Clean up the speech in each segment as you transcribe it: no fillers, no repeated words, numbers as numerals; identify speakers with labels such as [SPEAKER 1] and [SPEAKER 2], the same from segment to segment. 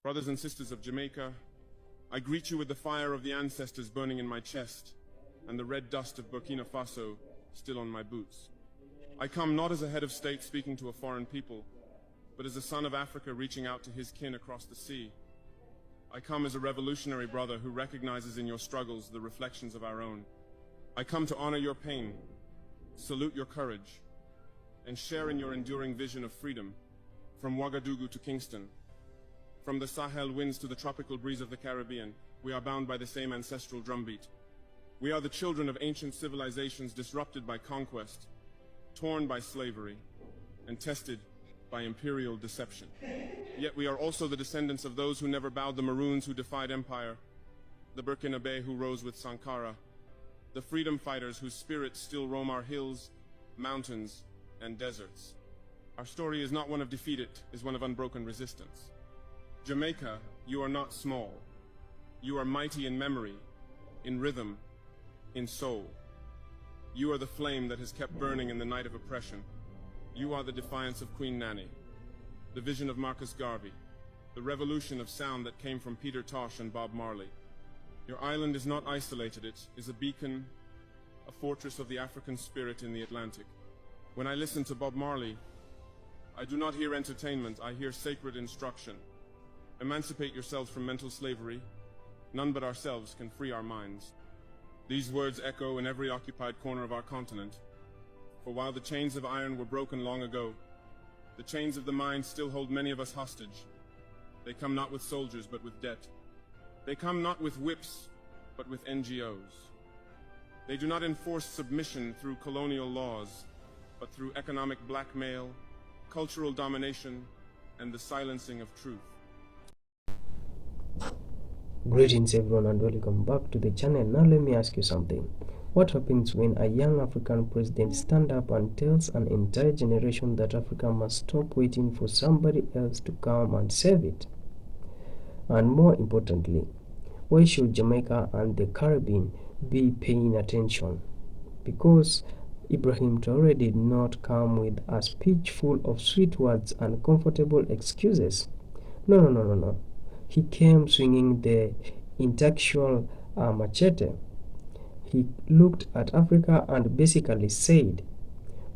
[SPEAKER 1] Brothers and sisters of Jamaica, I greet you with the fire of the ancestors burning in my chest and the red dust of Burkina Faso still on my boots. I come not as a head of state speaking to a foreign people, but as a son of Africa reaching out to his kin across the sea. I come as a revolutionary brother who recognizes in your struggles the reflections of our own. I come to honor your pain, salute your courage, and share in your enduring vision of freedom, from Ouagadougou to Kingston. From the Sahel winds to the tropical breeze of the Caribbean, we are bound by the same ancestral drumbeat. We are the children of ancient civilizations disrupted by conquest, torn by slavery, and tested by imperial deception. Yet we are also the descendants of those who never bowed, the Maroons who defied empire, the Burkina who rose with Sankara, the freedom fighters whose spirits still roam our hills, mountains, and deserts. Our story is not one of defeat, it is one of unbroken resistance. Jamaica, you are not small. You are mighty in memory, in rhythm, in soul. You are the flame that has kept burning in the night of oppression. You are the defiance of Queen Nanny, the vision of Marcus Garvey, the revolution of sound that came from Peter Tosh and Bob Marley. Your island is not isolated, it is a beacon, a fortress of the African spirit in the Atlantic. When I listen to Bob Marley, I do not hear entertainment, I hear sacred instruction. Emancipate yourselves from mental slavery. None but ourselves can free our minds. These words echo in every occupied corner of our continent. For while the chains of iron were broken long ago, the chains of the mind still hold many of us hostage. They come not with soldiers, but with debt. They come not with whips, but with NGOs. They do not enforce submission through colonial laws, but through economic blackmail, cultural domination, and the silencing of truth.
[SPEAKER 2] Greetings everyone and welcome back to the channel. Now let me ask you something. What happens when a young African president stands up and tells an entire generation that Africa must stop waiting for somebody else to come and save it? And more importantly, why should Jamaica and the Caribbean be paying attention? Because Ibrahim Traore did not come with a speech full of sweet words and comfortable excuses. No. He came swinging the intellectual machete. He looked at Africa and basically said,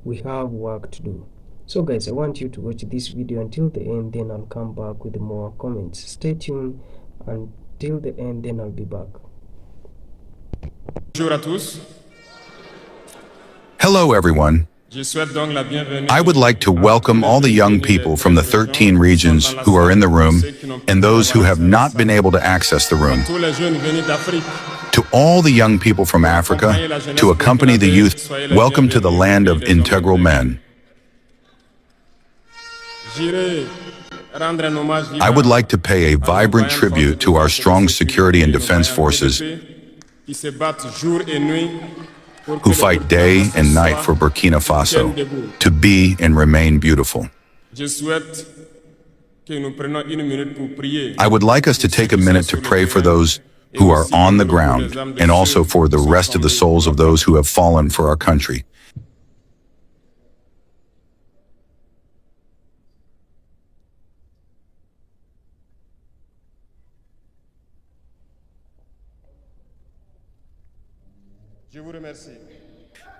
[SPEAKER 2] we have work to do. So guys, I want you to watch this video until the end, then I'll come back with more comments. Stay tuned until the end, then I'll be back.
[SPEAKER 1] Bonjour à tous.
[SPEAKER 3] Hello everyone. I would like to welcome all the young people from the 13 regions who are in the room and those who have not been able to access the room. To all the young people from Africa, to accompany the youth, welcome to the land of integral men. I would like to pay a vibrant tribute to our strong security and defense forces who fight day and night for Burkina Faso to be and remain beautiful. I would like us to take a minute to pray for those who are on the ground and also for the rest of the souls of those who have fallen for our country.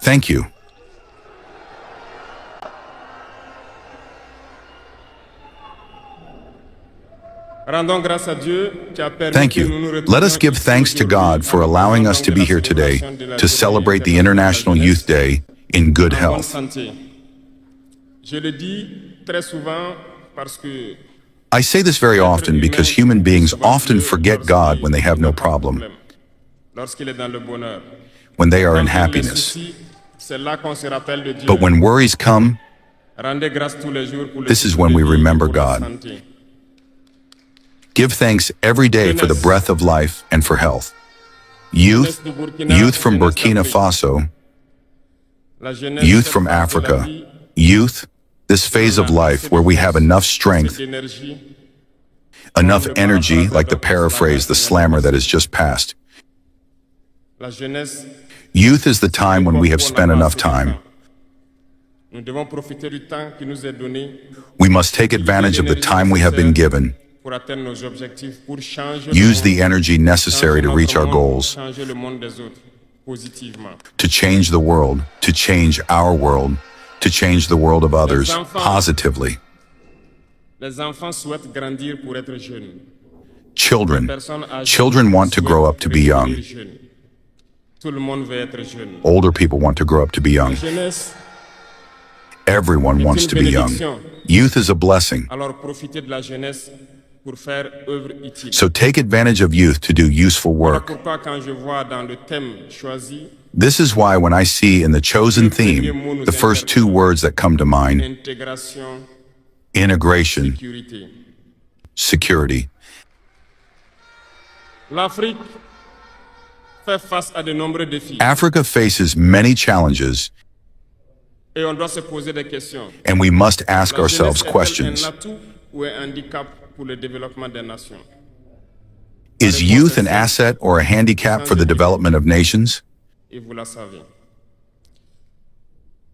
[SPEAKER 3] Thank you. Thank you. Let us give thanks to God for allowing us to be here today to celebrate the International Youth Day in good health. I say this very often because human beings often forget God when they have no problem, when they are in happiness. But when worries come, this is when we remember God. Give thanks every day for the breath of life and for health. Youth from Burkina Faso, youth from Africa, youth, this phase of life where we have enough strength, enough energy, like the paraphrase, the slammer that has just passed. Youth is the time when we have spent enough time. We must take advantage of the time we have been given
[SPEAKER 1] pour atteindre nos objectifs, pour changer
[SPEAKER 3] use the
[SPEAKER 1] le monde,
[SPEAKER 3] energy necessary to reach our goals,
[SPEAKER 1] changer le monde des autres positivement.
[SPEAKER 3] to change the world, to change our world, to change the world of others positively.
[SPEAKER 1] Les enfants souhaitent grandir pour être jeunes.
[SPEAKER 3] Children want to grow up to be young.
[SPEAKER 1] Tout le monde veut être jeune.
[SPEAKER 3] Older people want to grow up to be young.
[SPEAKER 1] La jeunesse,
[SPEAKER 3] Everyone wants to be young. Youth is a blessing.
[SPEAKER 1] alors profitez de la jeunesse pour faire œuvre utile.
[SPEAKER 3] So take advantage of youth to do useful
[SPEAKER 1] Voilà
[SPEAKER 3] work.
[SPEAKER 1] pourquoi quand je vois dans le thème choisi,
[SPEAKER 3] This is why when I see in the chosen theme, the first two words that come to mind,
[SPEAKER 1] intégration,
[SPEAKER 3] integration,
[SPEAKER 1] sécurité.
[SPEAKER 3] security.
[SPEAKER 1] L'Afrique fait face à de nombreux défis
[SPEAKER 3] Africa faces many challenges,
[SPEAKER 1] et on doit se poser des questions.
[SPEAKER 3] and we must ask
[SPEAKER 1] La
[SPEAKER 3] ourselves
[SPEAKER 1] jeunesse est-elle
[SPEAKER 3] questions.
[SPEAKER 1] un atout ou un handicap pour le développement des nations?
[SPEAKER 3] Is youth an asset or a handicap for the development of nations?
[SPEAKER 1] Et vous la savez.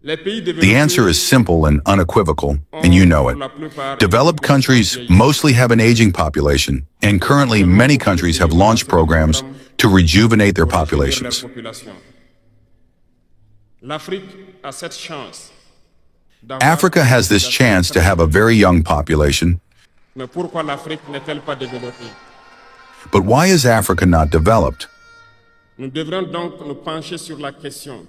[SPEAKER 1] Les pays
[SPEAKER 3] The answer is simple and unequivocal, and you know it. Developed countries mostly have an aging population, and currently many countries have launched programs to rejuvenate their populations.
[SPEAKER 1] L'Afrique a cette chance.
[SPEAKER 3] Africa has this chance to have a very young population,
[SPEAKER 1] Mais pourquoi l'Afrique n'est-elle pas développée?
[SPEAKER 3] but why is Africa not developed?
[SPEAKER 1] Nous devrions donc nous pencher sur la question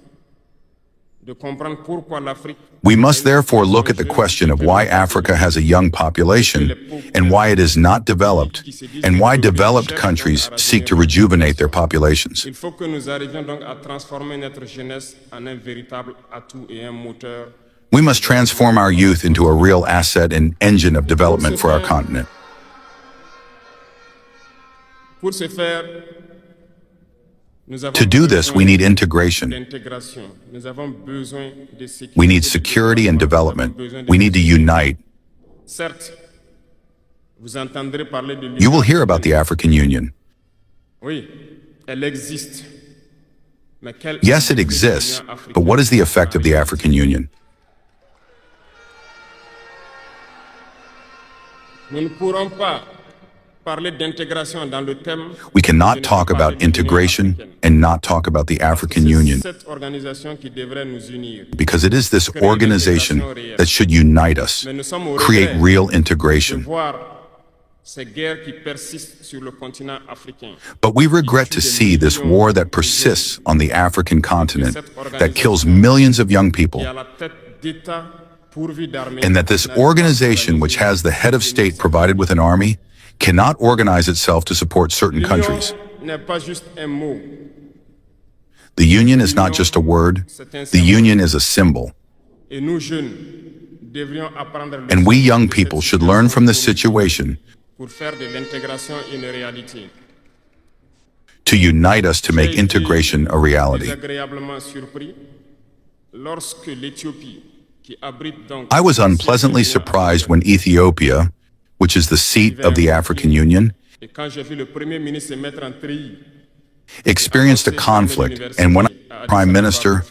[SPEAKER 1] de comprendre pourquoi l'Afrique.
[SPEAKER 3] We must therefore look at the question of why Africa has a young population and why it is not developed, and why developed countries seek to rejuvenate their populations.
[SPEAKER 1] Il faut que nous arrivions donc à transformer notre jeunesse en un véritable atout et un moteur.
[SPEAKER 3] We must transform our youth into a real asset and engine of development for our continent.
[SPEAKER 1] Pour ce faire, nous avons
[SPEAKER 3] To do this, we need integration.
[SPEAKER 1] d'intégration. Nous avons besoin de sécurité.
[SPEAKER 3] We need security and development. We need to unite.
[SPEAKER 1] Certes, vous entendrez parler de l'Union.
[SPEAKER 3] You will hear about the African Union.
[SPEAKER 1] Oui, elle existe. Mais quelle
[SPEAKER 3] Yes, it
[SPEAKER 1] est
[SPEAKER 3] exists,
[SPEAKER 1] l'Union africaine?
[SPEAKER 3] but what is the effect of the African Union?
[SPEAKER 1] Nous ne pourrons pas parler d'intégration dans le thème.
[SPEAKER 3] We cannot talk about integration and not talk about the African Union,
[SPEAKER 1] Cette organisation qui devrait nous unir.
[SPEAKER 3] because it is this organization that should unite us,
[SPEAKER 1] Mais nous sommes au
[SPEAKER 3] create
[SPEAKER 1] regret
[SPEAKER 3] real
[SPEAKER 1] de
[SPEAKER 3] integration.
[SPEAKER 1] voir ces guerres qui persistent sur le continent africain.
[SPEAKER 3] But we regret to see this war that persists on the African continent, that kills millions of young people,
[SPEAKER 1] Et à la tête d'États pourvus d'armées.
[SPEAKER 3] and that this organization, which has the head of state provided with an army, cannot organize itself to support certain countries.
[SPEAKER 1] L'union n'est pas juste un mot.
[SPEAKER 3] The Union is not just a word, the Union is a symbol.
[SPEAKER 1] Et nous jeunes devrions apprendre le
[SPEAKER 3] And we
[SPEAKER 1] sens
[SPEAKER 3] young
[SPEAKER 1] de
[SPEAKER 3] people
[SPEAKER 1] cette
[SPEAKER 3] should learn from this
[SPEAKER 1] situation
[SPEAKER 3] situation
[SPEAKER 1] pour faire de l'intégration une réalité.
[SPEAKER 3] to unite us to make
[SPEAKER 1] J'ai été
[SPEAKER 3] integration a reality.
[SPEAKER 1] désagréablement surpris lorsque l'Éthiopie, qui abrite donc
[SPEAKER 3] I was unpleasantly surprised when Ethiopia, which is the seat of the African Union,
[SPEAKER 1] et quand j'ai vu le Premier ministre se mettre en treillis,
[SPEAKER 3] experienced a conflict, and when the Prime Minister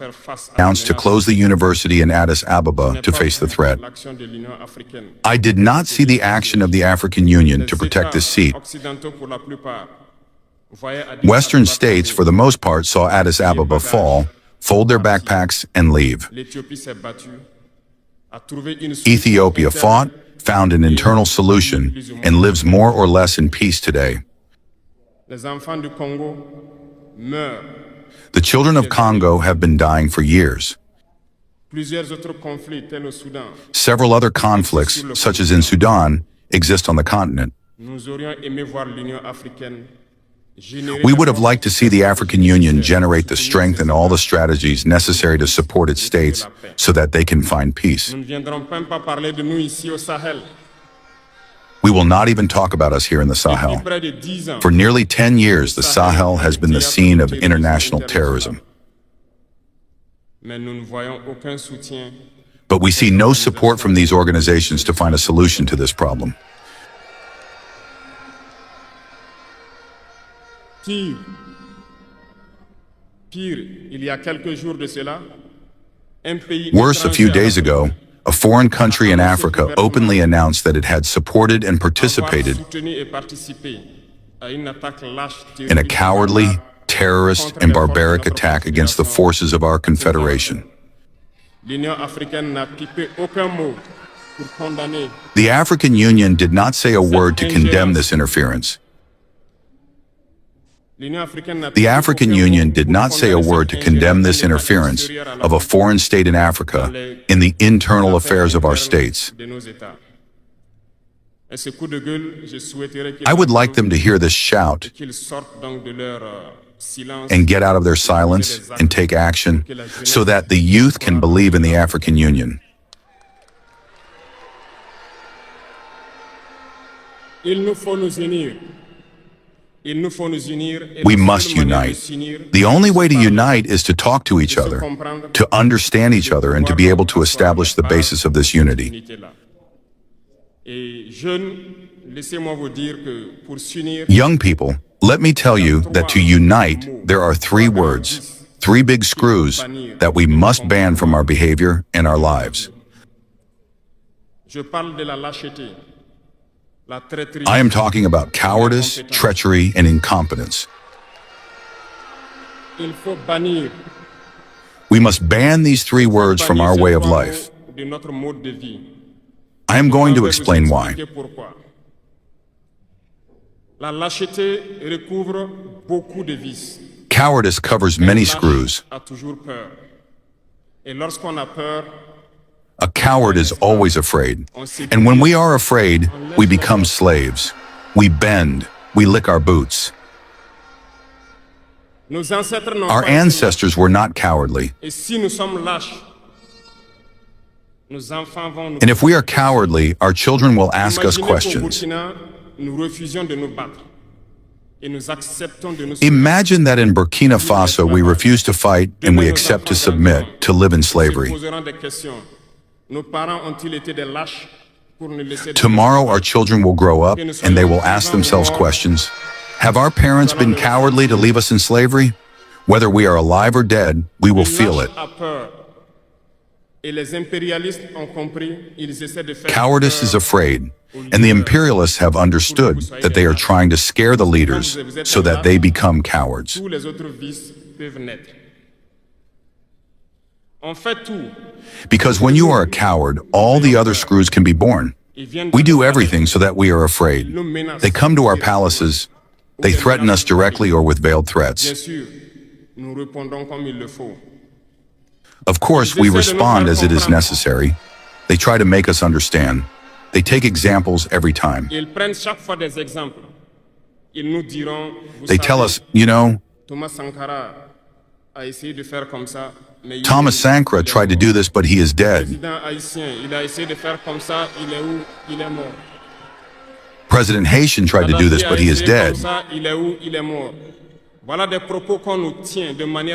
[SPEAKER 3] announced to close the university in Addis Ababa to face the threat,
[SPEAKER 1] l'action de l'Union africaine.
[SPEAKER 3] I did not see the action of the African Union to protect this seat.
[SPEAKER 1] Occidentaux pour la plupart voyaient Addis
[SPEAKER 3] Western
[SPEAKER 1] Ababa
[SPEAKER 3] states, for the most part, saw Addis Ababa fall, fold their backpacks, and leave.
[SPEAKER 1] L'Éthiopie s'est battue, a trouvé une
[SPEAKER 3] Ethiopia
[SPEAKER 1] solution
[SPEAKER 3] fought, found an internal solution, and lives more or less in peace today.
[SPEAKER 1] Les enfants du Congo meurent.
[SPEAKER 3] The children of Congo have been dying for years.
[SPEAKER 1] Plusieurs autres conflits, tels au Soudan.
[SPEAKER 3] Several other conflicts, such as in Sudan, exist on the continent.
[SPEAKER 1] Nous aurions aimé voir l'Union africaine générer
[SPEAKER 3] We would have liked to see the African Union generate the strength and all the strategies necessary to support its states so that they can find peace.
[SPEAKER 1] Nous ne viendrons même pas parler de nous ici au Sahel.
[SPEAKER 3] We will not even talk about us here in the
[SPEAKER 1] Depuis
[SPEAKER 3] Sahel.
[SPEAKER 1] près de 10 ans,
[SPEAKER 3] For nearly 10 years, the Sahel has been the scene of international terrorism.
[SPEAKER 1] mais nous ne voyons aucun soutien.
[SPEAKER 3] But we see no support from these organizations to find a solution to this problem.
[SPEAKER 1] Pire, il y a quelques jours de cela, un pays
[SPEAKER 3] Worse, a few days ago, a foreign country in Africa openly announced that it had supported and participated in a cowardly, terrorist, and barbaric attack against the forces of our confederation. The African Union did not say a word to condemn this interference. The African Union did not say a word to condemn this interference of a foreign state in Africa in the internal affairs of our states. I would like them to hear this shout and get out of their silence and take action so that the youth can believe in the African Union. We must unite. The only way to unite is to talk to each other, to understand each other, and to be able to establish the basis of this unity. Young people, let me tell you that to unite, there are three words, three big screws that we must ban from our behavior and our lives. I am talking about cowardice, treachery, and incompetence. We must ban these three words from our way of life. I am going to explain why. Cowardice covers many screws. A coward is always afraid. And when we are afraid, we become slaves. We bend. We lick our boots. Our ancestors were not cowardly. And if we are cowardly, our children will ask us questions. Imagine that in Burkina Faso we refuse to fight and we accept to submit, to live in slavery. Tomorrow our children will grow up and they will ask themselves questions. Have our parents been cowardly to leave us in slavery? Whether we are alive or dead, we will feel it. Cowardice is afraid, and the imperialists have understood that they are trying to scare the leaders so that they become cowards. Because when you are a coward, all the other screws can be born. We do everything so that we are afraid. They come to our palaces. They threaten us directly or with veiled threats. Of course, we respond as it is necessary. They try to make us understand. They take examples every time. They tell us, you know, Thomas Sankara tried to do this, but he is dead. President Haitian tried to do this, but he is dead.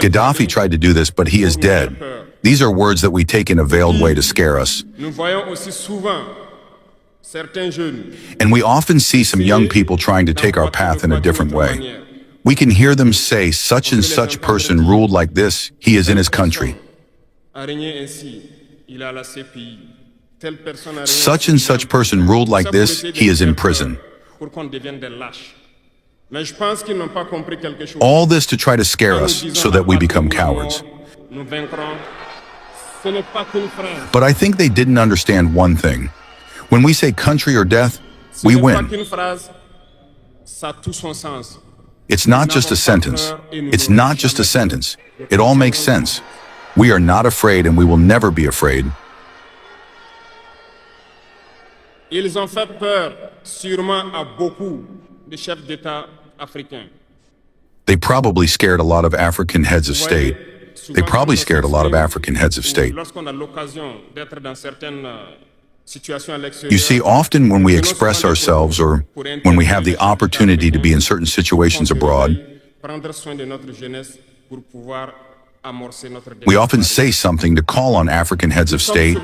[SPEAKER 3] Gaddafi tried to do this, but he is dead. These are words that we take in a veiled way to scare us. And we often see some young people trying to take our path in a different way. We can hear them say, such and such person ruled like this, he is in his country. Such and such person ruled like this, he is in prison. All this to try to scare us so that we become cowards. But I think they didn't understand one thing. When we say country or death, we win. It's not just a sentence. It's not just a sentence. It all makes sense. We are not afraid and we will never be afraid.
[SPEAKER 1] Ils ont fait peur sûrement à beaucoup de chefs d'État africains.
[SPEAKER 3] They probably scared a lot of African heads of state. They probably scared a lot of African heads of state. You see, often when we express ourselves or when we have the opportunity to be in certain situations abroad, we often say something to call on African heads of state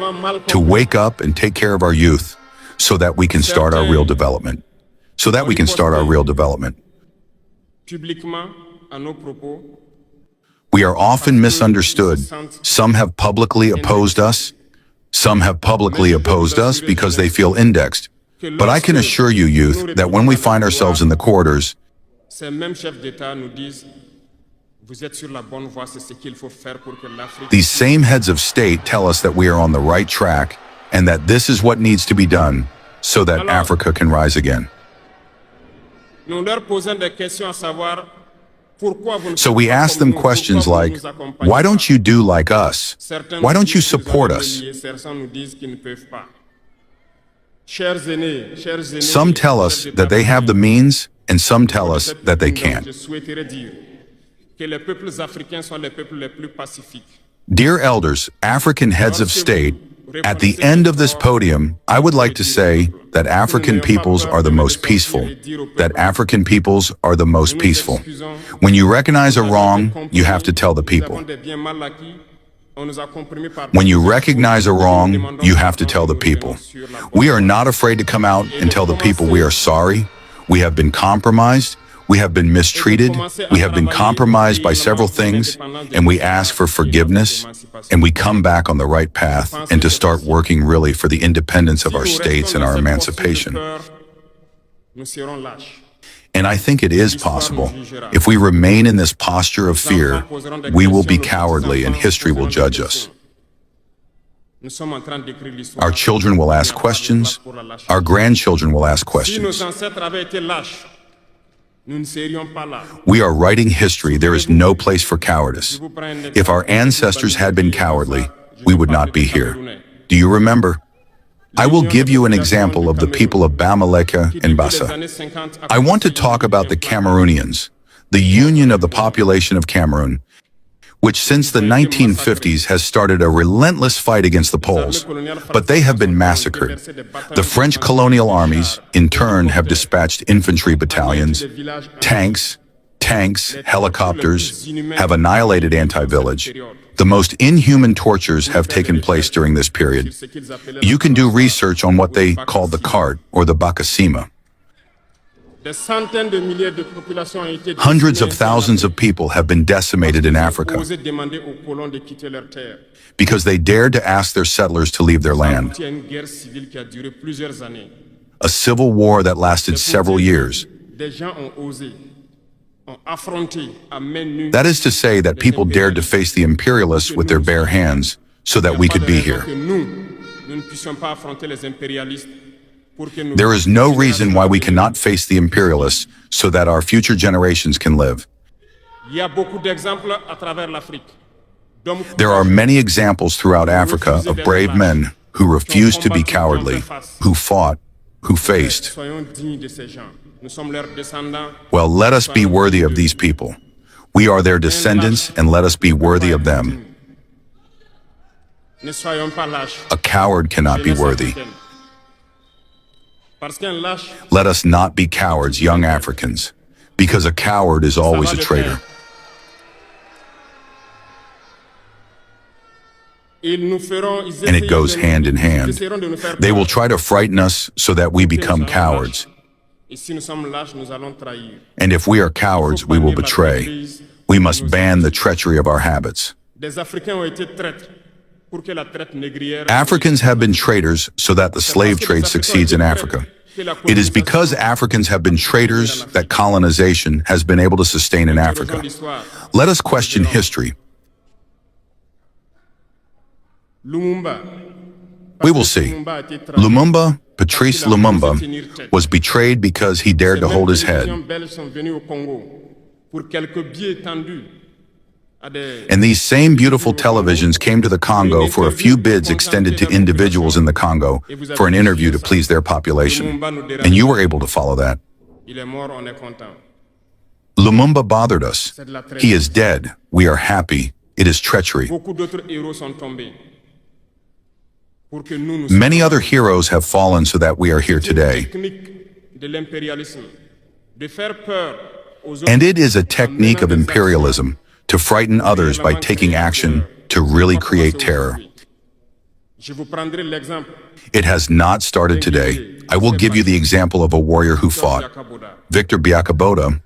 [SPEAKER 3] to wake up and take care of our youth so that we can start our real development. So that we can start our real development. We are often misunderstood. Some have publicly opposed us. Some have publicly opposed us because they feel indexed. But I can assure you, youth, that when we find ourselves in the corridors,
[SPEAKER 1] ces mêmes chefs d'État nous disent, vous êtes sur la bonne voie, c'est ce qu'il faut faire pour que l'Afrique...
[SPEAKER 3] these same heads of state tell us that we are on the right track and that this is what needs to be done so that Africa can rise again.
[SPEAKER 1] Nous leur posons des questions à savoir pourquoi vous ne
[SPEAKER 3] So
[SPEAKER 1] faites
[SPEAKER 3] we
[SPEAKER 1] pas
[SPEAKER 3] ask
[SPEAKER 1] comme
[SPEAKER 3] them
[SPEAKER 1] nous,
[SPEAKER 3] questions
[SPEAKER 1] pourquoi vous
[SPEAKER 3] like,
[SPEAKER 1] nous accompagnez
[SPEAKER 3] why
[SPEAKER 1] pas?
[SPEAKER 3] don't you do like us?
[SPEAKER 1] Certains
[SPEAKER 3] Why
[SPEAKER 1] nous
[SPEAKER 3] don't you
[SPEAKER 1] disent qu'ils
[SPEAKER 3] support
[SPEAKER 1] ont
[SPEAKER 3] us?
[SPEAKER 1] oublié, certains nous disent qu'ils ne peuvent pas. Chers aînés,
[SPEAKER 3] Some tell us that they have the means, and some tell us that they can't.
[SPEAKER 1] Je souhaiterais dire que les peuples africains sont les peuples les plus pacifiques.
[SPEAKER 3] Dear elders, African heads of state, at the end of this podium, I would like to say that African peoples are the most peaceful, that African peoples are the most peaceful. When you recognize a wrong, you have to tell the people. When you recognize a wrong, you have to tell the people. We are not afraid to come out and tell the people we are sorry, we have been compromised, we have been mistreated, we have been compromised by several things, and we ask for forgiveness, and we come back on the right path, and to start working really for the independence of our states and our emancipation. And I think it is possible. If we remain in this posture of fear, we will be cowardly and history will judge us. Our children will ask questions. Our grandchildren will ask questions. We are writing history. There is no place for cowardice. If our ancestors had been cowardly, we would not be here. Do you remember? I will give you an example of the people of Bamileke and Bassa. I want to talk about the Cameroonians, the union of the population of Cameroon, which since the 1950s has started a relentless fight against the Poles, but they have been massacred. The French colonial armies, in turn, have dispatched infantry battalions, tanks, helicopters, have annihilated anti-village. The most inhuman tortures have taken place during this period. You can do research on what they call the cart or the Bakasima. Hundreds of thousands of people have been decimated in Africa because they dared to ask their settlers to leave their land. A civil war that lasted several years. That is to say that people dared to face the imperialists with their bare hands so that we could be here. There is no reason why we cannot face the imperialists so that our future generations can live. There are many examples throughout Africa of brave men who refused to be cowardly, who fought, who faced. Well, let us be worthy of these people. We are their descendants, and let us be worthy of them. A coward cannot be worthy. Let us not be cowards, young Africans, because a coward is always a traitor. And it goes hand in hand. They will try to frighten us so that we become cowards. And if we are cowards, we will betray. We must ban the treachery of our habits. Africans have been traitors so that the slave trade succeeds in Africa. It is because Africans have been traitors that colonization has been able to sustain in Africa. Let us question history. We will see. Lumumba, Patrice Lumumba, was betrayed because he dared to hold his head. And these same beautiful televisions came to the Congo for a few bids extended to individuals in the Congo for an interview to please their population. And you were able to follow that. Lumumba bothered us. He is dead. We are happy. It is treachery. Many other heroes have fallen so that we are here today. And it is a technique of imperialism to frighten others by taking action to really create terror. It has not started today. I will give you the example of a warrior who fought, Victor Biakaboda.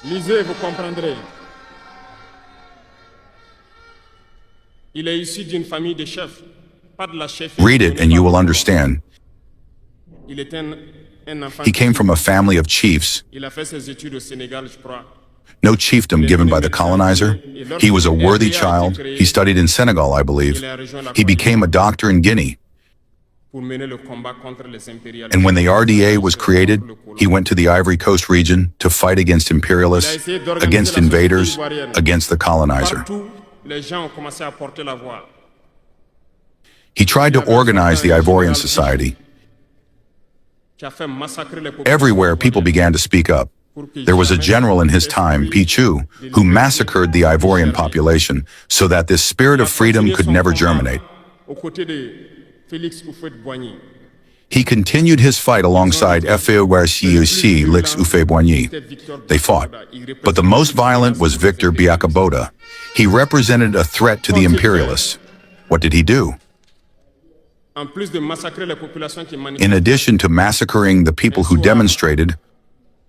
[SPEAKER 1] Lisez, vous comprendrez. Il est issu d'une famille de chefs.
[SPEAKER 3] Read it and you will understand.
[SPEAKER 1] Il était un enfant.
[SPEAKER 3] He came from a family of chiefs,
[SPEAKER 1] Il a fait ses études au Sénégal, je crois.
[SPEAKER 3] no chiefdom given by the colonizer. He was a worthy child. He studied in Senegal, I believe. He became a doctor in Guinea.
[SPEAKER 1] Pour mener le combat contre les impérialistes.
[SPEAKER 3] And when the RDA was created, he went to the Ivory Coast region to fight against imperialists, against invaders, against the colonizer.
[SPEAKER 1] Partout, les gens ont commencé à porter la voix.
[SPEAKER 3] He tried to organize the Ivorian society.
[SPEAKER 1] Qui a fait massacrer les populations.
[SPEAKER 3] Everywhere, people began to speak up. There was a general in his time, Pichu, who massacred the Ivorian population so that this spirit of freedom could never germinate.
[SPEAKER 1] Aux côtés de Félix Houphouët-Boigny.
[SPEAKER 3] He continued his fight alongside Félix Houphouët-Boigny. They fought, but the most violent was Victor Biakaboda. He represented a threat to the imperialists. What did he do?
[SPEAKER 1] En plus de massacrer les populations qui
[SPEAKER 3] In
[SPEAKER 1] manifestaient,
[SPEAKER 3] addition to massacring the people who demonstrated,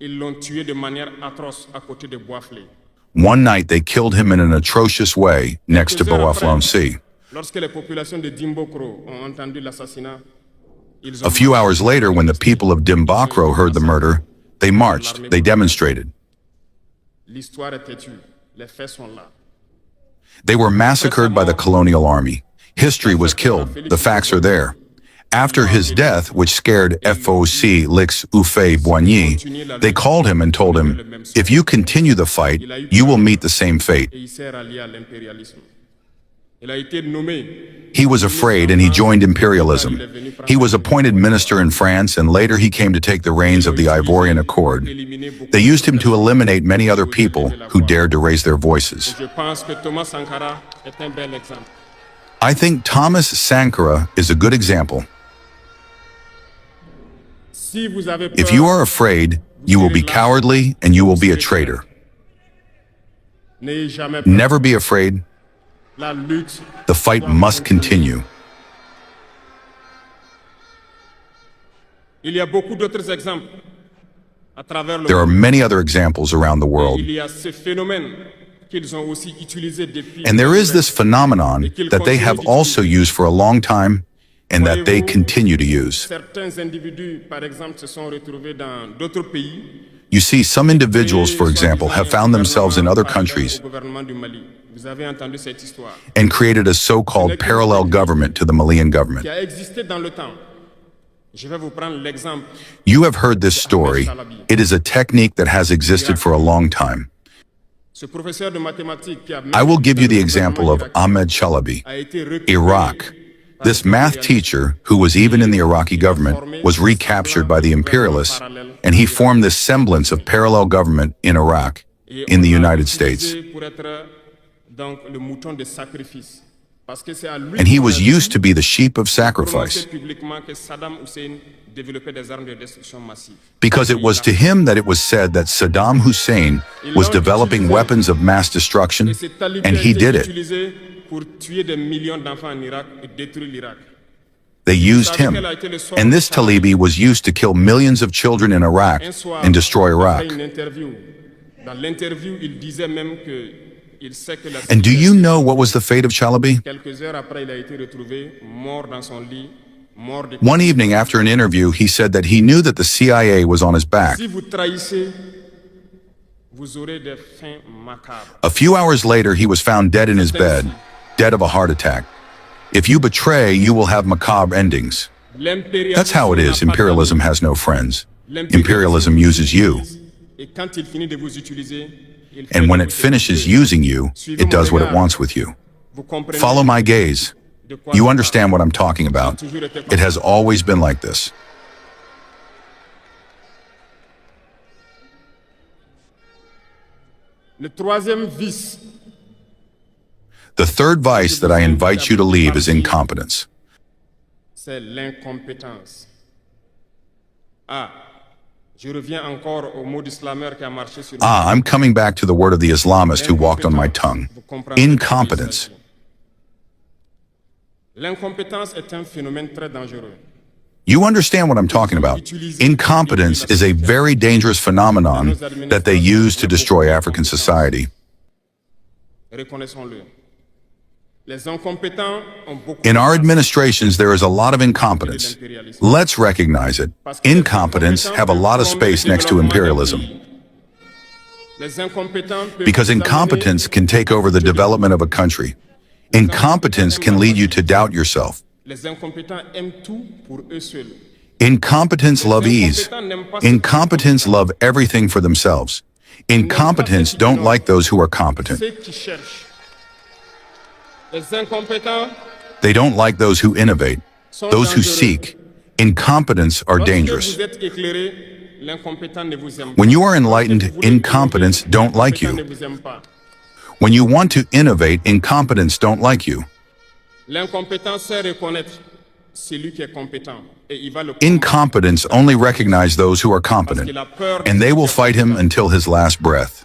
[SPEAKER 1] ils l'ont tué de manière atroce à côté de Boisflé.
[SPEAKER 3] one night they killed him in an atrocious way next to Boaflon.
[SPEAKER 1] Lorsque les populations de Dimbokro ont entendu l'assassinat, ils
[SPEAKER 3] A
[SPEAKER 1] ont
[SPEAKER 3] few hours later, when the people of Dimbakro heard the murder, they marched, they demonstrated.
[SPEAKER 1] L'histoire est têtue, les faits sont là.
[SPEAKER 3] They were massacred by the colonial army. History was killed, the facts are there. After his death, which scared FOC Lix Houphouët-Boigny, they called him and told him, if you continue the fight, you will meet the same fate.
[SPEAKER 1] Et il s'est rallié à l'impérialisme. Il a été nommé.
[SPEAKER 3] He was afraid and he joined imperialism. He was appointed minister in France and later he came to take the reins of the Ivorian Accord. They used him to eliminate many other people who dared to raise their voices.
[SPEAKER 1] Je pense que Thomas Sankara est un bel exemple.
[SPEAKER 3] I think Thomas Sankara is a good example.
[SPEAKER 1] Si vous avez peur,
[SPEAKER 3] If you are afraid, you will be cowardly and you will be a traitor.
[SPEAKER 1] n'ayez jamais peur.
[SPEAKER 3] Never be afraid.
[SPEAKER 1] La lutte.
[SPEAKER 3] The fight must continue.
[SPEAKER 1] Il y a beaucoup d'autres exemples à travers le
[SPEAKER 3] There are
[SPEAKER 1] monde.
[SPEAKER 3] many other examples around the world.
[SPEAKER 1] Il y a ces phénomènes qu'ils ont aussi utilisés depuis.
[SPEAKER 3] And there is this phenomenon that they have also used for a long time and that they continue to use.
[SPEAKER 1] Certains individus, par exemple, se sont retrouvés dans d'autres pays.
[SPEAKER 3] You see, some individuals, for example, have found themselves in other countries
[SPEAKER 1] Au gouvernement du Mali. Vous avez entendu cette histoire
[SPEAKER 3] and created a so-called parallel government to the Malian government.
[SPEAKER 1] qui a existé dans le temps. Je vais vous prendre l'exemple.
[SPEAKER 3] You have heard this story. It is a technique that has existed for a long time.
[SPEAKER 1] Ce professeur de mathématiques qui a
[SPEAKER 3] I will give you the example of Ahmed Chalabi,
[SPEAKER 1] a été recruté
[SPEAKER 3] Iraq. This math teacher, who was even in the Iraqi government, was recaptured by the imperialists, and he formed this semblance of parallel government in Iraq,
[SPEAKER 1] et
[SPEAKER 3] in the
[SPEAKER 1] on l'a
[SPEAKER 3] United States.
[SPEAKER 1] utilisé pour être donc le mouton de sacrifice. Parce que c'est à lui
[SPEAKER 3] And he
[SPEAKER 1] qu'on
[SPEAKER 3] was
[SPEAKER 1] a dit,
[SPEAKER 3] used to be the sheep of
[SPEAKER 1] prononcer
[SPEAKER 3] sacrifice,
[SPEAKER 1] publiquement que Saddam Hussein développait des armes de destruction massive.
[SPEAKER 3] because it was to him that it was said that Saddam Hussein was developing weapons of mass destruction,
[SPEAKER 1] Et cet alibi
[SPEAKER 3] and
[SPEAKER 1] a
[SPEAKER 3] he
[SPEAKER 1] été
[SPEAKER 3] did it.
[SPEAKER 1] utilisé pour tuer des millions d'enfants en Irak et détruire l'Irak.
[SPEAKER 3] They used him. And this Talibi was used to kill millions of children in Iraq
[SPEAKER 1] Un soir,
[SPEAKER 3] and destroy Iraq.
[SPEAKER 1] après une interview, dans l'interview, il disait même que il sait que la
[SPEAKER 3] And do you know what was the fate of Chalabi?
[SPEAKER 1] quelques heures après, il a été retrouvé mort dans son lit, mort de
[SPEAKER 3] One evening after an interview, he said that he knew that the CIA was on his back.
[SPEAKER 1] Si vous trahissez, vous aurez des fins macabres.
[SPEAKER 3] A few hours later, he was found dead in his bed, dead of a heart attack. If you betray, you will have macabre endings. That's how it is. Imperialism has no friends. Imperialism uses you.
[SPEAKER 1] Et quand il finit de vous utiliser, il fait
[SPEAKER 3] And when
[SPEAKER 1] de
[SPEAKER 3] it
[SPEAKER 1] vous
[SPEAKER 3] finishes
[SPEAKER 1] utiliser.
[SPEAKER 3] using you, it does what it wants with you.
[SPEAKER 1] Vous comprenez
[SPEAKER 3] Follow my gaze.
[SPEAKER 1] de quoi
[SPEAKER 3] You
[SPEAKER 1] je
[SPEAKER 3] understand
[SPEAKER 1] parle.
[SPEAKER 3] what I'm talking about.
[SPEAKER 1] Ça a toujours été comme
[SPEAKER 3] It
[SPEAKER 1] ça.
[SPEAKER 3] has always been like this.
[SPEAKER 1] Le troisième vice,
[SPEAKER 3] The third vice that I invite you to leave is incompetence.
[SPEAKER 1] c'est l'incompétence. Ah, je reviens encore au mot du slameur qui a marché sur
[SPEAKER 3] Ah, I'm coming back to the word of the Islamist who walked on my tongue. Incompetence.
[SPEAKER 1] L'incompétence est un phénomène très dangereux.
[SPEAKER 3] You understand what I'm talking about. Incompetence is a very dangerous phenomenon that they use to destroy African society.
[SPEAKER 1] Reconnaissons-le.
[SPEAKER 3] In our administrations, there is a lot of incompetence. Let's recognize it. Incompetence have a lot of space next to imperialism. Because incompetence can take over the development of a country. Incompetence can lead you to doubt yourself. Incompetents love ease. Incompetents love everything for themselves. Incompetents don't like those who are competent. They don't like those who innovate, those who seek. Incompetents are dangerous. When you are enlightened, incompetents don't like you. When you want to innovate, incompetents don't like you. Incompetents only recognize those who are competent, and they will fight him until his last breath.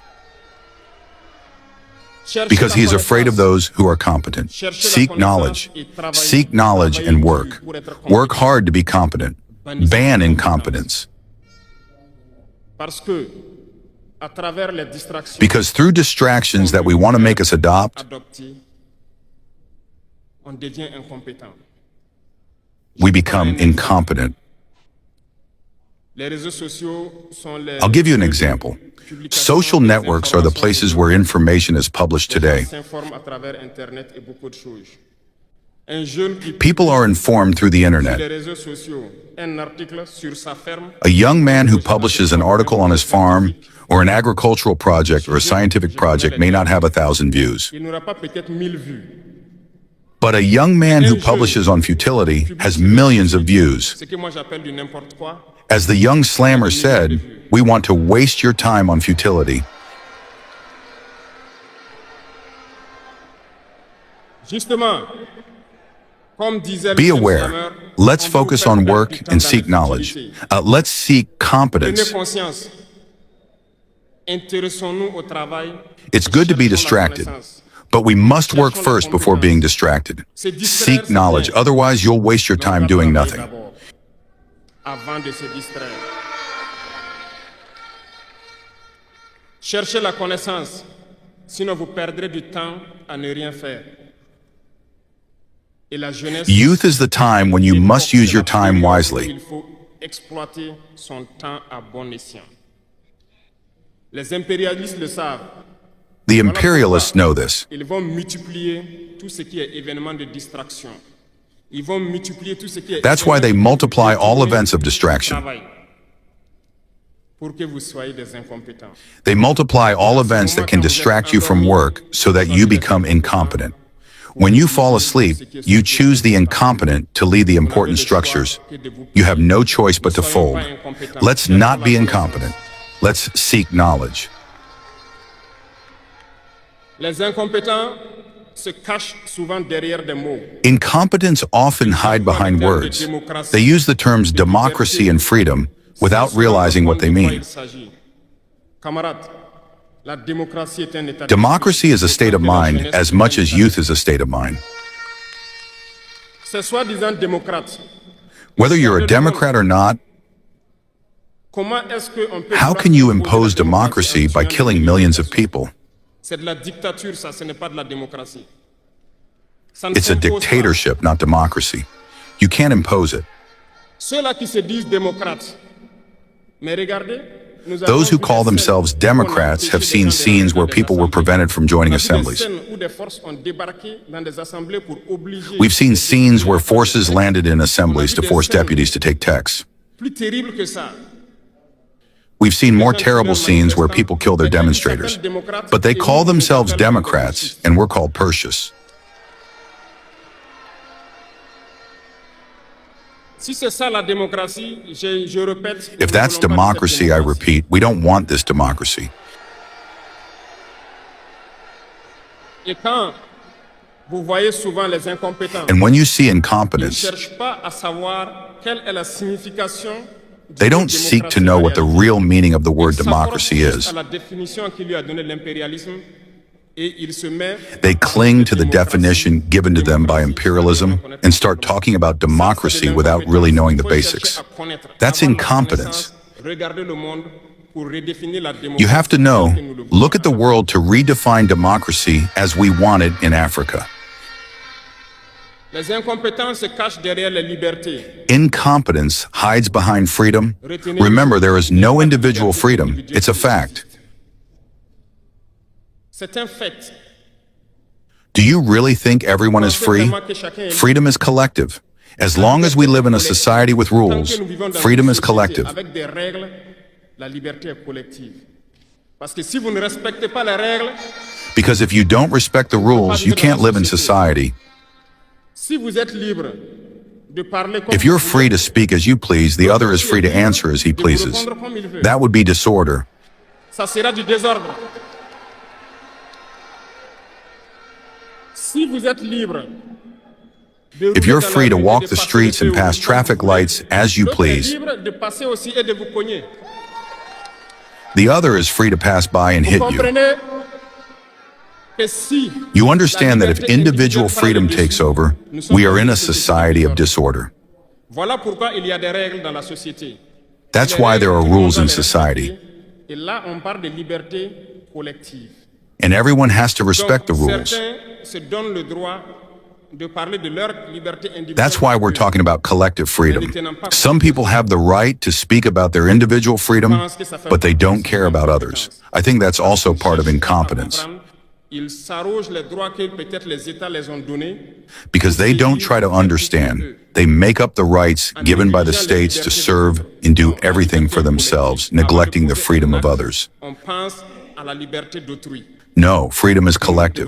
[SPEAKER 3] Because he is afraid of those who are competent. Seek knowledge. Seek knowledge and work. Work hard to be competent. Ban incompetence. Because through distractions that we want to make us adopt, we become incompetent. I'll give you an example. Social networks are the places where information is published today. People are informed through the internet. A young man who publishes an article on his farm, or an agricultural project, or a scientific project may not have 1,000 views. But a young man who publishes on futility has millions of views. As the young slammer said, we want to waste your time on futility. Be aware. Let's focus on work and seek knowledge. Let's seek competence. It's good to be distracted, but we must work first before being distracted. Seek knowledge, otherwise you'll waste your time doing nothing.
[SPEAKER 1] Cherchez la connaissance, sinon vous perdrez du temps à ne rien faire.
[SPEAKER 3] Youth is the time when you must use your time wisely.
[SPEAKER 1] Il faut exploiter son temps à bon escient. Les impérialistes le savent.
[SPEAKER 3] The imperialists know this.
[SPEAKER 1] Ils vont multiplier tout ce qui est événement de distraction. Ils vont multiplier tout ce qui est.
[SPEAKER 3] That's why they multiply all events of distraction.
[SPEAKER 1] Pour que vous soyez des incompétents.
[SPEAKER 3] They multiply all events that can distract you from work so that you become incompetent. When you fall asleep, you choose the incompetent to lead the important structures. You have no choice but to fold. Let's not be incompetent. Let's seek knowledge.
[SPEAKER 1] Les incompétents se cachent souvent derrière des mots.
[SPEAKER 3] Incompetents often hide behind words. They use the terms democracy and freedom without realizing what they mean. Democracy is a state of mind as much as youth is a state of mind. Whether you're a Democrat or not, how can you impose democracy by killing millions of people? It's a dictatorship, not democracy. You can't impose it. Those who call themselves Democrats have seen scenes where people were prevented from joining assemblies. We've seen scenes where forces landed in assemblies to force deputies to take texts. We've seen more terrible scenes where people kill their demonstrators. But they call themselves Democrats, and we're called Persians. If that's democracy, I repeat, we don't want this democracy. And when you see incompetence, they don't seek to know what the real meaning of the word democracy is. They cling to the definition given to them by imperialism and start talking about democracy without really knowing the basics. That's incompetence. You have to know, look at the world to redefine democracy as we want it in Africa.
[SPEAKER 1] Les incompétents se cachent derrière les libertés.
[SPEAKER 3] Incompetence hides behind freedom. Remember, there is no individual freedom. It's a fact.
[SPEAKER 1] C'est un fait.
[SPEAKER 3] Do you really think everyone is free? Freedom is collective. As long as we live in a society with rules, freedom is collective.
[SPEAKER 1] Avec des règles, la liberté est collective. Parce que si vous ne respectez pas les règles,
[SPEAKER 3] Because if you don't respect the rules, you can't live in society.
[SPEAKER 1] si vous êtes libre de parler comme
[SPEAKER 3] If you're free to speak as you please, the other is free to answer as he pleases. That would be disorder.
[SPEAKER 1] ça sera du désordre. Si vous êtes libre de
[SPEAKER 3] If you're
[SPEAKER 1] rouler dans
[SPEAKER 3] free
[SPEAKER 1] la
[SPEAKER 3] to
[SPEAKER 1] rue et
[SPEAKER 3] walk
[SPEAKER 1] de
[SPEAKER 3] the
[SPEAKER 1] passer
[SPEAKER 3] streets
[SPEAKER 1] le
[SPEAKER 3] and
[SPEAKER 1] feu
[SPEAKER 3] pass
[SPEAKER 1] rouge,
[SPEAKER 3] traffic lights as you
[SPEAKER 1] l'autre est
[SPEAKER 3] please,
[SPEAKER 1] libre de passer aussi et de vous cogner.
[SPEAKER 3] the other is free to pass by and
[SPEAKER 1] Vous
[SPEAKER 3] hit you.
[SPEAKER 1] comprenez que si
[SPEAKER 3] You understand that if individual freedom takes over, we are in a society of disorder.
[SPEAKER 1] voilà pourquoi il y a des règles dans la société.
[SPEAKER 3] That's
[SPEAKER 1] Les
[SPEAKER 3] why
[SPEAKER 1] règles,
[SPEAKER 3] there are
[SPEAKER 1] tout le monde
[SPEAKER 3] rules
[SPEAKER 1] doit
[SPEAKER 3] in
[SPEAKER 1] les
[SPEAKER 3] society.
[SPEAKER 1] respecter. Et là, on parle de liberté collective.
[SPEAKER 3] And everyone has to respect the
[SPEAKER 1] Donc,
[SPEAKER 3] rules.
[SPEAKER 1] certains se donnent le droit de parler de leur liberté individuelle.
[SPEAKER 3] That's why we're talking about collective freedom. Some people have the right to speak about their individual freedom, but they don't care about others. I think that's also part of incompetence,
[SPEAKER 1] Ils s'arrogent les droits que peut-être les États les ont donnés.
[SPEAKER 3] because they don't try to understand. They make up the rights given by the states to serve and do everything for themselves, neglecting the freedom of others.
[SPEAKER 1] On pense à la liberté d'autrui.
[SPEAKER 3] No, freedom is collective.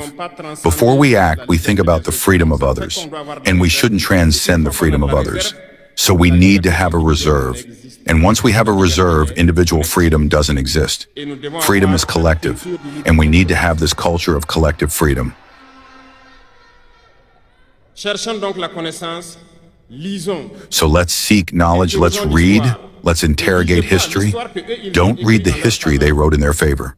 [SPEAKER 3] Before we act, we think about the freedom of others, and we shouldn't transcend the freedom of others. So we need to have a reserve. And once we have a reserve, individual freedom doesn't exist. Freedom is collective, and we need to have this culture of collective freedom.
[SPEAKER 1] Cherchons donc la connaissance, lisons.
[SPEAKER 3] So let's seek knowledge, let's read, let's interrogate history. Don't read the history they wrote in their favor.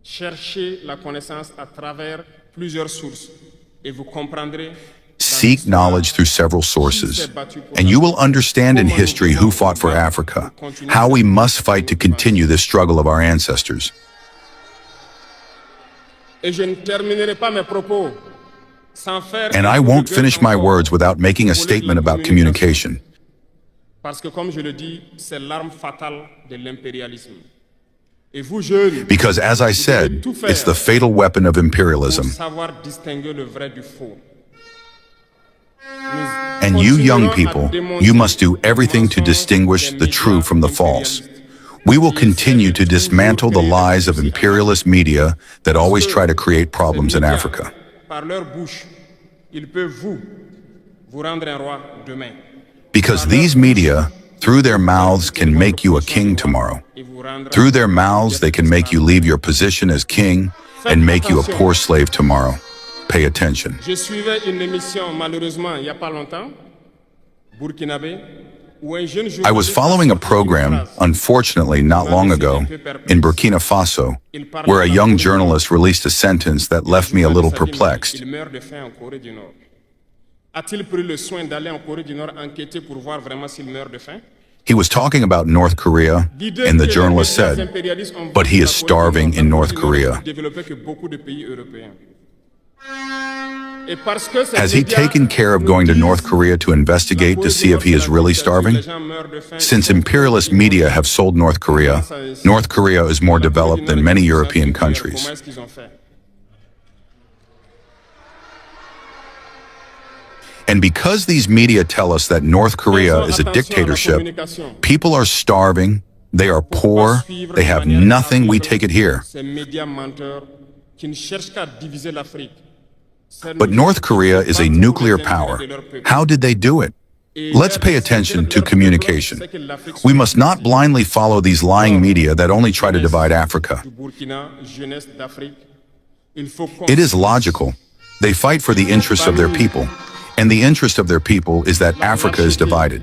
[SPEAKER 1] Cherchez la connaissance à travers plusieurs sources et vous comprendrez.
[SPEAKER 3] Seek knowledge through several sources, and you will understand in history who fought for Africa, how we must fight to continue this struggle of our ancestors.
[SPEAKER 1] Et je ne terminerai pas mes propos sans faire.
[SPEAKER 3] And I won't finish my words without making a statement about communication.
[SPEAKER 1] Parce que comme je le dis, c'est l'arme fatale de l'impérialisme. Et vous jeunes,
[SPEAKER 3] Because, as I said, it's the fatal weapon of
[SPEAKER 1] pour
[SPEAKER 3] imperialism.
[SPEAKER 1] savoir distinguer le vrai du faux.
[SPEAKER 3] And you young people, you must do everything to distinguish the true from the false. We will continue to dismantle the lies of imperialist media that always try to create problems in Africa.
[SPEAKER 1] Par leur bouche, ils peuvent vous rendre un roi demain.
[SPEAKER 3] Because these media, through their mouths, can make you a king tomorrow.
[SPEAKER 1] Et vous rendre
[SPEAKER 3] Through their mouths, they can make you leave your position as king and make you a poor slave tomorrow. Pay attention.
[SPEAKER 1] Je suivais une émission, malheureusement, il n'y a pas longtemps, burkinabé, où un jeune
[SPEAKER 3] I was
[SPEAKER 1] journaliste
[SPEAKER 3] following a
[SPEAKER 1] a sorti une
[SPEAKER 3] program,
[SPEAKER 1] phrase.
[SPEAKER 3] unfortunately not long ago, in Burkina Faso, where a young journalist released a sentence that left me a little perplexed.
[SPEAKER 1] Il meurt de faim en Corée du Nord. A-t-il pris le soin d'aller en Corée du Nord enquêter pour voir vraiment s'il meurt de faim?
[SPEAKER 3] He was talking about North Korea, and the journalist said, "But he is starving in North Korea." Has he taken care of going to North Korea to investigate to see if he is really starving? Since imperialist media have sold North Korea is more developed than many European countries. And because these media tell us that North Korea is a dictatorship, people are starving, they are poor, they have nothing, we take it here. But North Korea is a nuclear power. How did they do it? Let's pay attention to communication. We must not blindly follow these lying media that only try to divide Africa. It is logical. They fight for the interests of their people. And the interest of their people is that Africa is divided.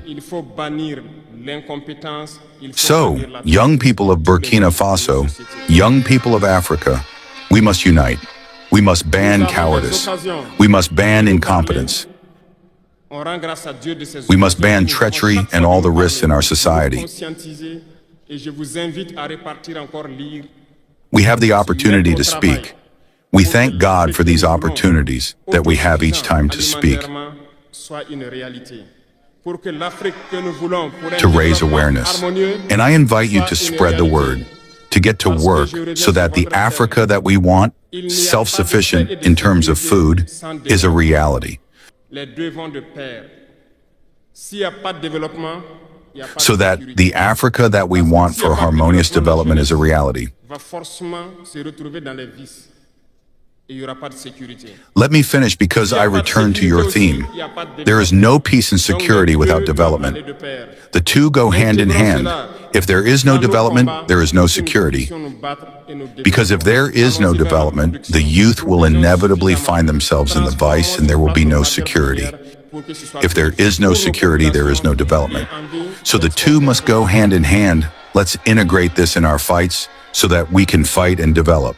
[SPEAKER 3] So, young people of Burkina Faso, young people of Africa, we must unite. We must ban cowardice. We must ban incompetence. We must ban treachery and all the risks in our society. We have the opportunity to speak. We thank God for these opportunities that we have each time to speak. to raise awareness. And I invite you to spread the word, to get to work so that the Africa that we want, self-sufficient in terms of food, is a reality. So that the Africa that we want for harmonious development is a reality. Let me finish because I return to your theme. There is no peace and security without development. The two go hand in hand. If there is no development, there is no security. Because if there is no development, the youth will inevitably find themselves in the vice and there will be no security. If there is no security, there is no development. So the two must go hand in hand. Let's integrate this in our fights so that we can fight and develop.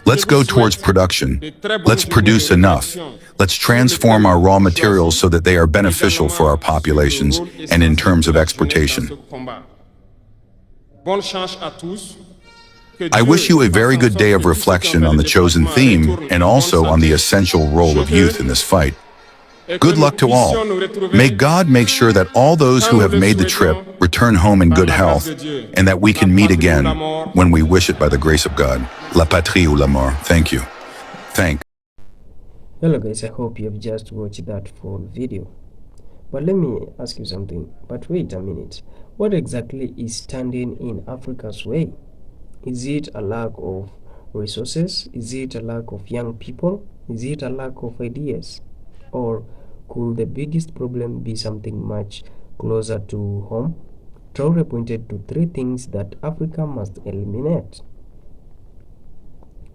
[SPEAKER 3] Let's go towards production. Let's produce enough. Let's transform our raw materials so that they are beneficial for our populations and in terms of exportation. I wish you a very good day of reflection on the chosen theme and also on the essential role of youth in this fight. Good luck to all. May God make sure that all those who have made the trip return home in good health and that we can meet again when we wish it by the grace of God. La patrie ou la mort. Thank you.
[SPEAKER 2] Hello guys, I hope you have just watched that full video. But let me ask you something. But wait a minute. What exactly is standing in Africa's way? Is it a lack of resources? Is it a lack of young people? Is it a lack of ideas? Or could the biggest problem be something much closer to home? Traore pointed to three things that Africa must eliminate: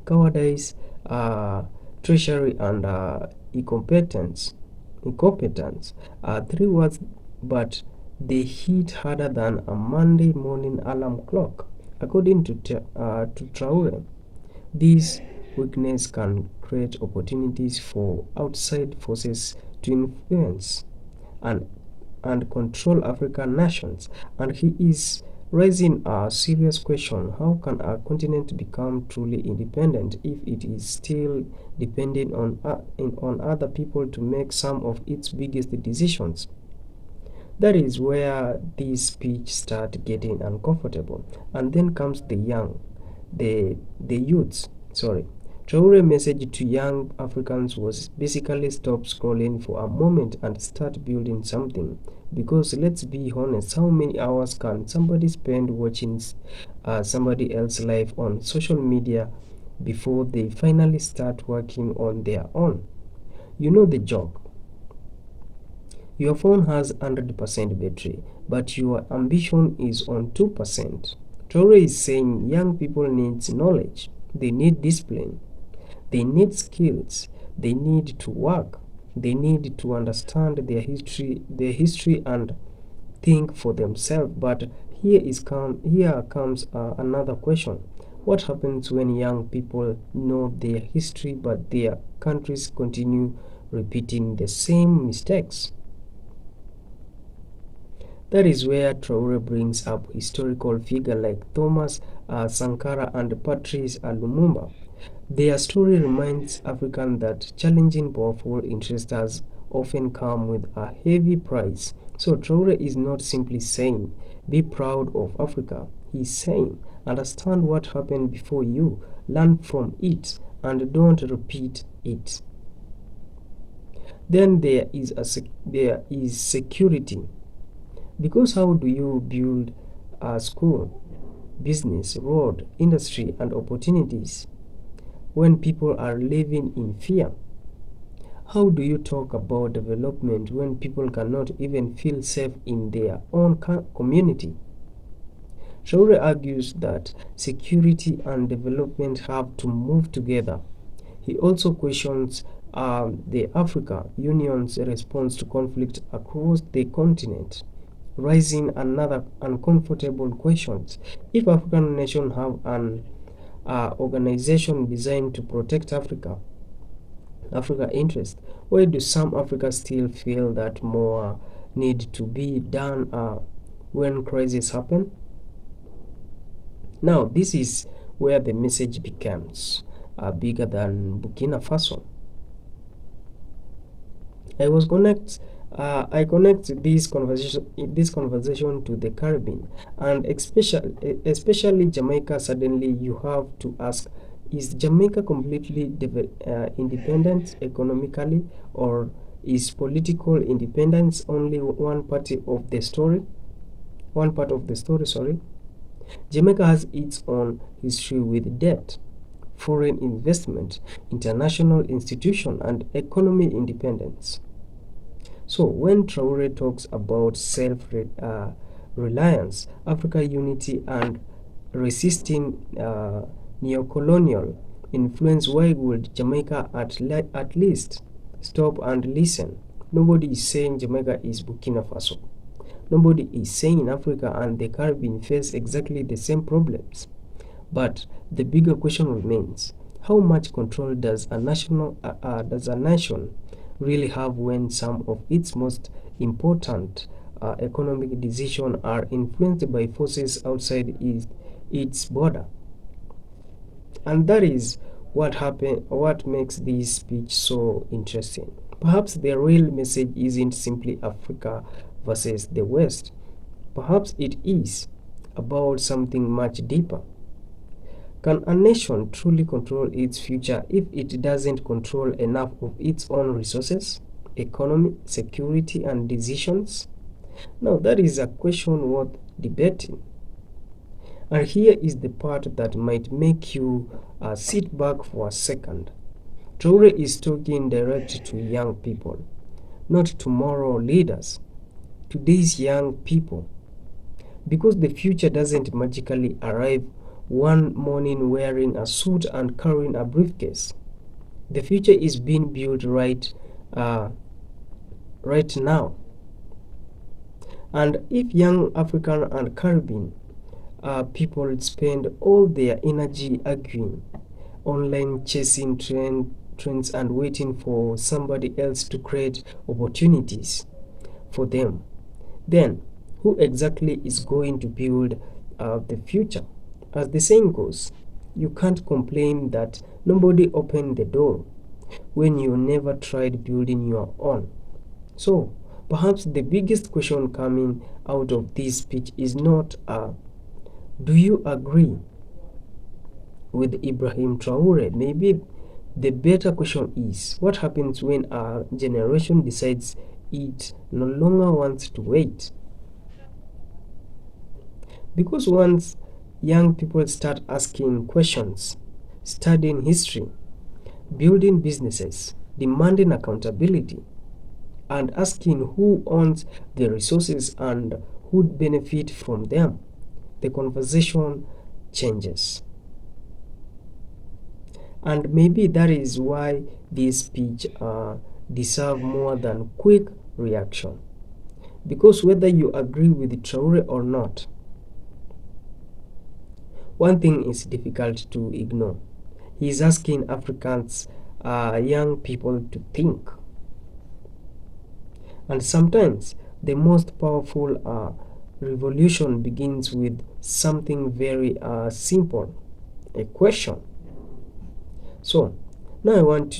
[SPEAKER 2] cowardice, treachery, and incompetence. Incompetence are three words, but they hit harder than a Monday morning alarm clock. According to Traore, this weakness can create opportunities for outside forces to influence and control African nations. And he is raising a serious question: how can a continent become truly independent if it is still depending on other people to make some of its biggest decisions? That is where this speech starts getting uncomfortable. And then comes the youths. Traore's message to young Africans was basically stop scrolling for a moment and start building something. Because let's be honest, how many hours can somebody spend watching somebody else's life on social media before they finally start working on their own? You know the joke. Your phone has 100% battery, but your ambition is on 2%. Traore is saying young people need knowledge, they need discipline, they need skills, they need to work, they need to understand their history and think for themselves. But here comes another question. What happens when young people know their history but their countries continue repeating the same mistakes? That is where Traore brings up historical figures like Thomas Sankara and Patrice Lumumba. Their story reminds Africans that challenging powerful interests often come with a heavy price. So Traore is not simply saying, be proud of Africa. He's saying, understand what happened before you, learn from it, and don't repeat it. Then there is security. Because how do you build a school, business, road, industry, and opportunities when people are living in fear? How do you talk about development when people cannot even feel safe in their own community? Traore argues that security and development have to move together. He also questions the African Union's response to conflict across the continent, raising another uncomfortable question. If African nations have an organization designed to protect Africa interests, why do some Africans still feel that more need to be done when crises happen? Now, this is where the message becomes bigger than Burkina Faso. I connect this conversation to the Caribbean, and especially Jamaica. Suddenly, you have to ask: is Jamaica completely independent economically, or is political independence only one part of the story? Sorry. Jamaica has its own history with debt, foreign investment, international institution, and economic independence. So when Traore talks about self-reliance, Africa unity, and resisting neocolonial influence, why would Jamaica at least stop and listen? Nobody is saying Jamaica is Burkina Faso. Nobody is saying Africa and the Caribbean face exactly the same problems. But the bigger question remains: how much control does a nation really have when some of its most important economic decisions are influenced by forces outside its border? And that is what makes this speech so interesting. Perhaps the real message isn't simply Africa versus the West. Perhaps it is about something much deeper. Can a nation truly control its future if it doesn't control enough of its own resources, economy, security, and decisions? Now, that is a question worth debating. And here is the part that might make you sit back for a second. Traore is talking direct to young people, not tomorrow leaders, today's young people. Because the future doesn't magically arrive one morning wearing a suit and carrying a briefcase. The future is being built right now. And if young African and Caribbean people spend all their energy arguing, online chasing trends and waiting for somebody else to create opportunities for them, then who exactly is going to build the future? As the saying goes, you can't complain that nobody opened the door when you never tried building your own. So, perhaps the biggest question coming out of this speech is not do you agree with Ibrahim Traore? Maybe the better question is, what happens when a generation decides it no longer wants to wait? Because once young people start asking questions, studying history, building businesses, demanding accountability, and asking who owns the resources and who would benefit from them, the conversation changes. And maybe that is why this speech deserves more than quick reaction. Because whether you agree with Traore or not, one thing is difficult to ignore. He is asking Africans, young people, to think. And sometimes the most powerful revolution begins with something very simple, a question. So now I want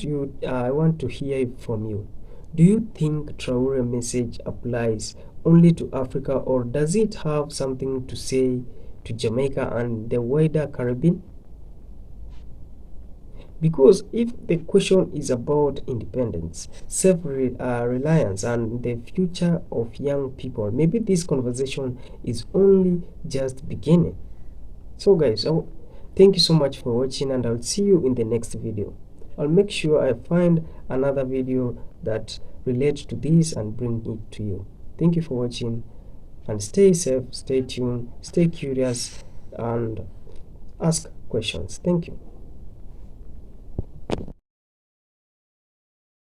[SPEAKER 2] to hear from you. Do you think Traore message applies only to Africa, or does it have something to say to Jamaica and the wider Caribbean? Because if the question is about independence, self-reliance, and the future of young people, maybe this conversation is only just beginning. So guys, thank you so much for watching, and I'll see you in the next video. I'll make sure I find another video that relates to this and bring it to you. Thank you for watching, and stay safe, stay tuned, stay curious, and ask questions. Thank you.